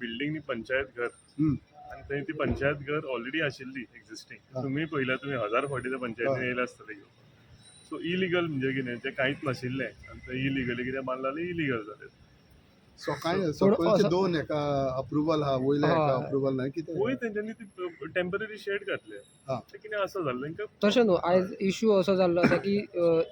Building न्ही पंचायत घर आणि थंय ती पंचायत घर ऑलरेडी आशिल्ली एक्झिस्टिंग. तुम्ही पळयल्यार तुमी 1000 फावटी त्या पंचायतीन येयले आसतले. सो इलिगल म्हणजे कितें तें कांयच नाशिल्लें आनी थंय इलिगली कितें बांदलां आनी इलिगल जालें. सो काय सकयलचे दोन हेका अप्रुवल हा वयल्या हेका अप्रुवल ना कितें वयर तेंच्यांनी ती टेम्पररी शेड घातले. ते कितें असं जालें तांकां तशें न्हू आयज इश्यू असो जाल्लो आसा की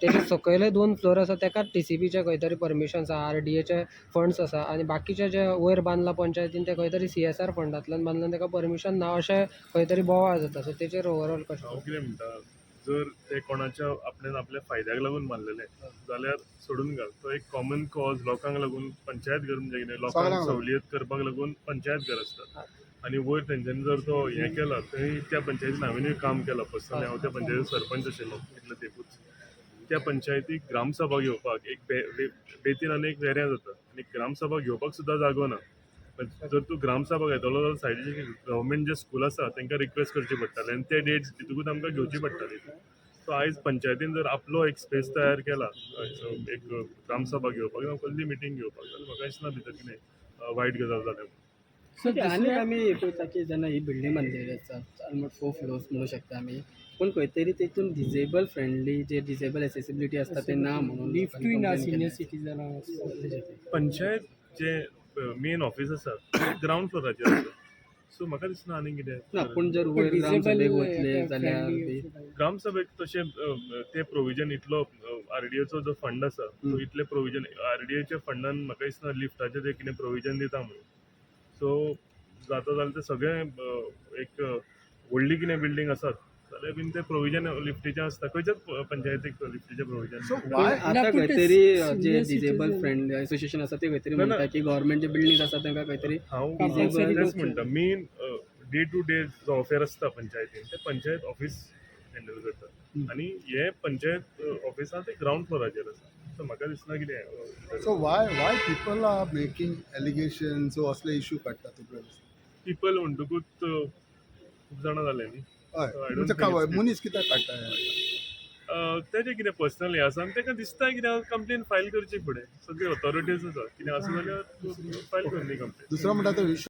तेजे सकयले 2 फ्लोर आसा तेका टीसीबीचे खंय तरी परमिशन्स आसा, आरडीएचे फंड्स आसा आनी बाकीचे जे वयर बांदला पंचायतीन ते खंय तरी सीएसआर फंडांतल्यान बांदला आनी तेका परमिशन ना अशें खंय तरी बोवाळ जाता. सो तेचेर ओवरऑल कशें? हांव कितें म्हणटा, जर ते कोणाच्या आपल्या फायद्याक लागून बांदलेले जाल्यार सोडून घाल. तो एक कॉमन कॉज लोकांक लागून पंचायत घर म्हणजे कितें लोकांक सवलत करपाक लागून पंचायत घर आसता. आनी वयर तेंच्यांनी जर तो हें केला थंय त्या पंचायतीन हांवेनूय काम केलां पर्सनली. हांव त्या पंचायतीचो सरपंच आशिल्लो इतले तेंपूच. त्या पंचायतीक ग्रामसभा घेवपाक एक बेतीन आनी एक वेऱ्यां जाता आनी ग्रामसभा घेवपाक सुद्दां जागो ना. जर तूं ग्रामसभा घेतलो जाल्यार सायडीचे गव्हर्मेंट जे स्कूल आसा तांकां रिक्वेस्ट करची पडटाली आनी ते डेट्स दितूच आमकां घेवची पडटाली. सो आयज पंचायतीन जर आपलो एक स्पेस तयार केला एक ग्रामसभा घेवपाक किंवा कसली मिटींग घेवपाक जाल्यार म्हाका दिसना भितर कितें वायट गजाल जाल्या. आनी आमी पळयता की जेन्ना ही बिल्डींग बांदलेली आसा ऑलमोस्ट 4 फ्लोर्स म्हणू शकता आमी, पूण खंय तरी तेतून डिजेबल फ्रेंडली जे डिजेबल एसेसिबिलिटी आसता ते ना म्हणून लिफ्टूय ना सिनियर सिटीजन. पंचायत जे मेन ऑफिस आसा ते ग्रावंड फ्लोराचेर आसा. सो म्हाका दिसना आनी कितें ना पूण जर वयर ग्रामसभेक वतले जाल्यार ग्रामसभेक तशें ते प्रोविजन इतलो आरडीएचो जो फंड आसा तो इतले प्रोविजन आरडीएच्या फंडान म्हाका दिसना लिफ्टाचें ते कितें प्रोविजन दिता म्हणून. सो जाता जाल्यार ते सगळें एक व्हडली कितें बिल्डींग आसात जाल्यार बीन ते प्रोविजन लिफ्टीचें आसता. खंयच्याच पंचायतीक लिफ्टीचें प्रोविजन आतां खंय तरी जे डिजेबल फ्रेंड असोसिएशन आसा ते खंय तरी म्हणटा की गव्हर्मेंट जे बिल्डींग आसा तांकां खंय तरी हांव तेच म्हणटा मेन डे टू डे जो अफेअर आसता पंचायतीन ते पंचायत ऑफिस हँडल करता आनी हे पंचायत ऑफिसां ते ग्रावंड फ्लोराचेर आसा. सो म्हाका दिसना कितें. So why people are making allegations so असले इश्यू काडटा तुका पीपल म्हणटकूच खूब जाणां जाले न्ही. म्हणजे मनीस कित्याक काडटा तेजें कितें पर्सनल हें आसा आनी ताका दिसता कितें कंप्लेन फायल करची फुडें सगळी ऑथॉरिटीज आसा कितें आसा जाल्यार फायल कर न्ही कंप्लेन. दुसरो म्हणटा तो